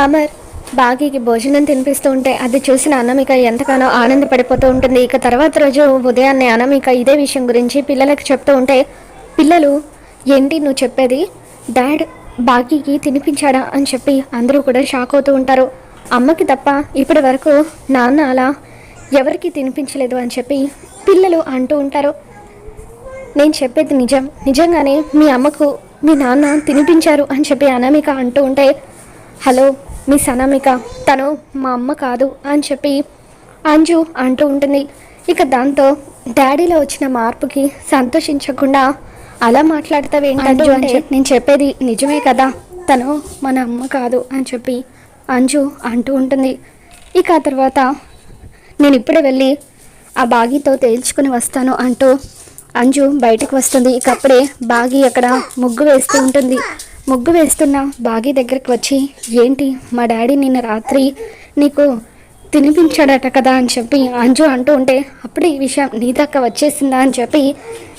అమర్ బాగీకి భోజనం తినిపిస్తూ ఉంటే అది చూసిన అనామిక ఎంతగానో ఆనందపడిపోతూ ఉంటుంది. ఇక తర్వాత రోజు ఉదయాన్నే అనామిక ఇదే విషయం గురించి పిల్లలకు చెప్తూ ఉంటే పిల్లలు ఏంటి నువ్వు చెప్పేది, డాడ్ బాగీకి తినిపించాడా అని చెప్పి అందరూ కూడా షాక్ అవుతూ ఉంటారు. అమ్మకి తప్ప ఇప్పటి వరకు నాన్న అలా ఎవరికి తినిపించలేదు అని చెప్పి పిల్లలు అంటూ ఉంటారు. నేను చెప్పేది నిజం, నిజంగానే మీ అమ్మకు మీ నాన్న తినిపించారు అని చెప్పి అనామిక అంటూ ఉంటే హలో మిస్ అనామిక, తను మా అమ్మ కాదు అని చెప్పి అంజు అంటూ ఉంటుంది. ఇక దాంతో డాడీలో వచ్చిన మార్పుకి సంతోషించకుండా అలా మాట్లాడతావేంటంటూ అంటే నేను చెప్పేది నిజమే కదా, తను మన అమ్మ కాదు అని చెప్పి అంజు అంటూ ఉంటుంది. ఇక ఆ తర్వాత నేను ఇప్పుడే వెళ్ళి ఆ బాగీతో తేల్చుకుని వస్తాను అంటూ అంజు బయటకు వస్తుంది. ఇక అప్పుడే బాగీ అక్కడ ముగ్గు వేస్తూ ఉంటుంది. ముగ్గు వేస్తున్న బాగీ దగ్గరికి వచ్చి ఏంటి మా డాడీ నిన్న రాత్రి నీకు తినిపించాడట కదా అని చెప్పి అంజు అంటూ ఉంటే అప్పుడు ఈ విషయం నీ దాకా వచ్చేసిందా అని చెప్పి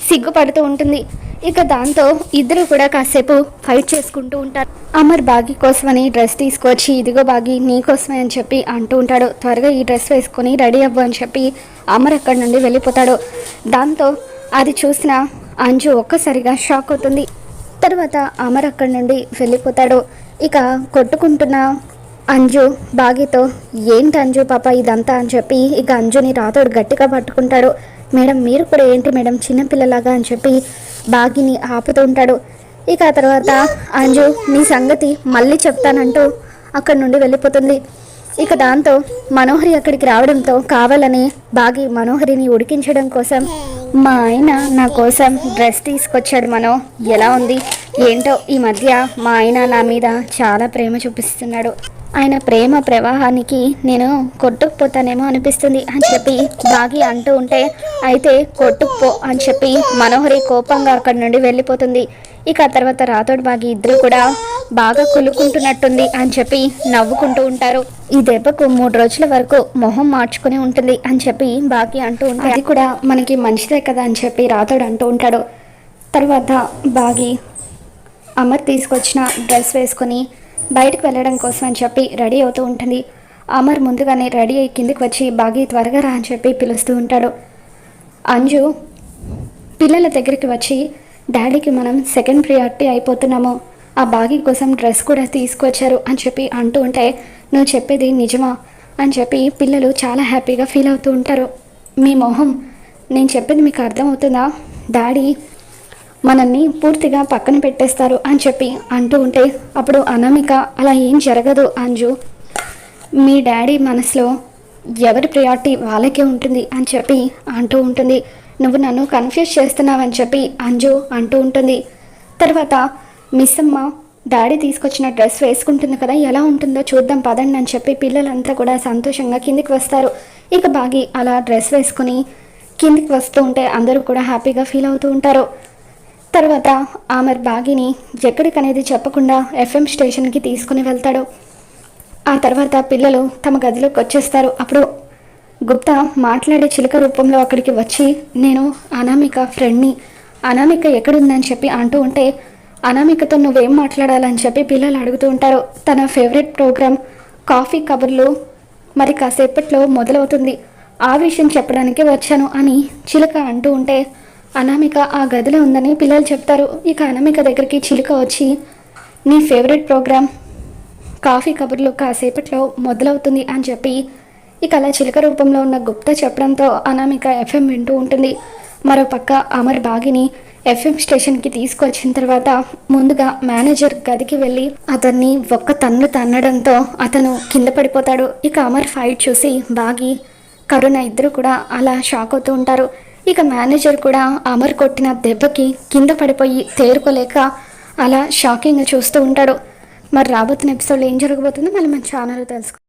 సిగ్గుపడుతూ ఉంటుంది. ఇక దాంతో ఇద్దరు కూడా కాసేపు ఫైట్ చేసుకుంటూ ఉంటారు. అమర్ బాగీ కోసమని డ్రెస్ తీసుకొచ్చి ఇదిగో బాగీ నీకోసమే అని చెప్పి అంటూ ఉంటాడు. త్వరగా ఈ డ్రెస్ వేసుకొని రెడీ అవ్వు అని చెప్పి అమర్ అక్కడి నుండి వెళ్ళిపోతాడు. దాంతో అది చూసిన అంజు ఒక్కసారిగా షాక్ అవుతుంది. తర్వాత అమర్ అక్కడి నుండి వెళ్ళిపోతాడు. ఇక కొట్టుకుంటున్న అంజు బాగీతో ఏంటి అంజు పాప ఇదంతా అని చెప్పి ఇక అంజుని రాతోడు గట్టిగా పట్టుకుంటాడు. మేడం మీరు కూడా ఏంటి మేడం చిన్నపిల్లలాగా అని చెప్పి బాగీని ఆపుతూ ఉంటాడు. ఇక ఆ తర్వాత అంజు నీ సంగతి మళ్ళీ చెప్తానంటూ అక్కడి నుండి వెళ్ళిపోతుంది. ఇక దాంతో మనోహరి అక్కడికి రావడంతో కావాలని బాగి మనోహరిని ఉడికించడం కోసం మా ఆయన నా కోసం డ్రెస్ తీసుకొచ్చాడు. మనో ఎలా ఉంది ఏంటో ఈ మధ్య మా ఆయన నా మీద చాలా ప్రేమ చూపిస్తున్నాడు, ఆయన ప్రేమ ప్రవాహానికి నేను కొట్టుకుపోతానేమో అనిపిస్తుంది అని చెప్పి బాగి అంటూ ఉంటే అయితే కొట్టుకుపో అని చెప్పి మనోహరి కోపంగా అక్కడి నుండి వెళ్ళిపోతుంది. ఇక ఆ తర్వాత రాతోడు బాగి ఇద్దరు కూడా బాగా కులుకుంటున్నట్టుంది అని చెప్పి నవ్వుకుంటూ ఉంటారు. ఈ దెబ్బకు 3 రోజుల వరకు మొహం మార్చుకుని ఉంటుంది అని చెప్పి బాగి అంటూ ఉంటాడు. అది కూడా మనకి మంచిదే కదా అని చెప్పి రాతోడు అంటూ ఉంటాడు. తర్వాత బాగి అమర్ తీసుకొచ్చిన డ్రెస్ వేసుకొని బయటకు వెళ్ళడం కోసం అని చెప్పి రెడీ అవుతూ ఉంటుంది. అమర్ ముందుగానే రెడీ అయ్యి కిందికి వచ్చి బాగి త్వరగా రా అని చెప్పి పిలుస్తూ ఉంటాడు. అంజు పిల్లల దగ్గరికి వచ్చి డాడీకి మనం సెకండ్ ప్రియారిటీ అయిపోతున్నాము, ఆ బాగి కోసం డ్రెస్ కూడా తీసుకొచ్చారు అని చెప్పి అంటూ ఉంటే నువ్వు చెప్పేది నిజమా అని చెప్పి పిల్లలు చాలా హ్యాపీగా ఫీల్ అవుతూ ఉంటారు. మీ మొహం నేను చెప్పేది మీకు అర్థమవుతుందా, డాడీ మనల్ని పూర్తిగా పక్కన పెట్టేస్తారు అని చెప్పి అంటూ ఉంటే అప్పుడు అనామిక అలా ఏం జరగదు అంజు, మీ డాడీ మనసులో ఎవరి ప్రియారిటీ వాళ్ళకే ఉంటుంది అని చెప్పి అంటూ ఉంటుంది. నువ్వు నన్ను కన్ఫ్యూజ్ చేస్తున్నావని చెప్పి అంజు అంటూ ఉంటుంది. తర్వాత మిస్ అమ్మ డాడీ తీసుకొచ్చిన డ్రెస్ వేసుకుంటుంది కదా, ఎలా ఉంటుందో చూద్దాం పదండి అని చెప్పి పిల్లలంతా కూడా సంతోషంగా కిందికి వస్తారు. ఇక బాగి అలా డ్రెస్ వేసుకుని కిందికి వస్తూ ఉంటే అందరూ కూడా హ్యాపీగా ఫీల్ అవుతూ ఉంటారు. తర్వాత ఆమెర్ బాగిని ఎక్కడికనేది చెప్పకుండా FM స్టేషన్కి తీసుకుని వెళ్తాడు. ఆ తర్వాత పిల్లలు తమ గదిలోకి వచ్చేస్తారు. అప్పుడు గుప్తా మాట్లాడే చిలుక రూపంలో అక్కడికి వచ్చి నేను అనామిక ఫ్రెండ్ని, అనామిక ఎక్కడుందని చెప్పి అంటూ ఉంటే అనామికతో నువ్వేం మాట్లాడాలని చెప్పి పిల్లలు అడుగుతూ ఉంటారు. తన ఫేవరెట్ ప్రోగ్రాం కాఫీ కబుర్లు మరి కాసేపట్లో మొదలవుతుంది, ఆ విషయం చెప్పడానికి వచ్చాను అని చిలుక అంటూ ఉంటే అనామిక ఆ గదిలో ఉందని పిల్లలు చెప్తారు. ఇక అనామిక దగ్గరికి చిలుక వచ్చి నీ ఫేవరెట్ ప్రోగ్రాం కాఫీ కబుర్లు కాసేపట్లో మొదలవుతుంది అని చెప్పి ఇక అలా చిలుక రూపంలో ఉన్న గుప్తా చెప్పడంతో అనామిక FM వింటూ ఉంటుంది. మరోపక్క అమర్ బాగిని FM స్టేషన్కి తీసుకొచ్చిన తర్వాత ముందుగా మేనేజర్ గదికి వెళ్ళి అతన్ని ఒక్క తన్ను తన్నడంతో అతను కింద పడిపోతాడు. ఇక అమర్ ఫైట్ చూసి బాగి కరుణ ఇద్దరు కూడా అలా షాక్ అవుతూ ఉంటారు. ఇక మేనేజర్ కూడా అమర్ కొట్టిన దెబ్బకి కింద పడిపోయి తేరుకోలేక అలా షాకింగ్గా చూస్తూ ఉంటాడు. మరి రాబోతున్న ఎపిసోడ్లో ఏం జరగబోతుందో మళ్ళీ మన ఛానల్లో తెలుసుకో.